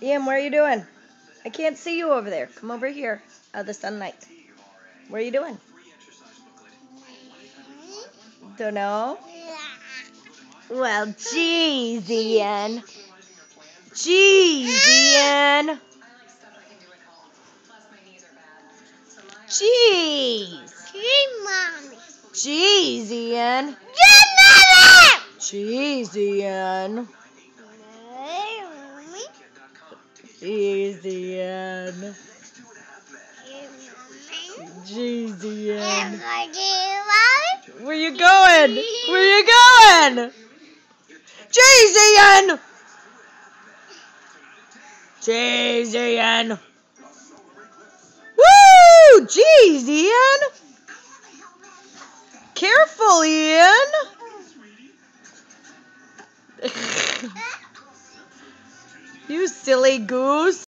Ian, what are you doing? I can't see you over there. Come over here. The sunlight. What are you doing? Don't know? Well, geez, Ian. Jeez, Ian. Jeez. Jeez, Ian. Jeez, Ian. Jeez, Ian. Jeez, Ian. Where you going? Where you going? Jeez, Ian. Jeez, Ian. Woo! Jeez, Ian. Careful, Ian. You silly goose.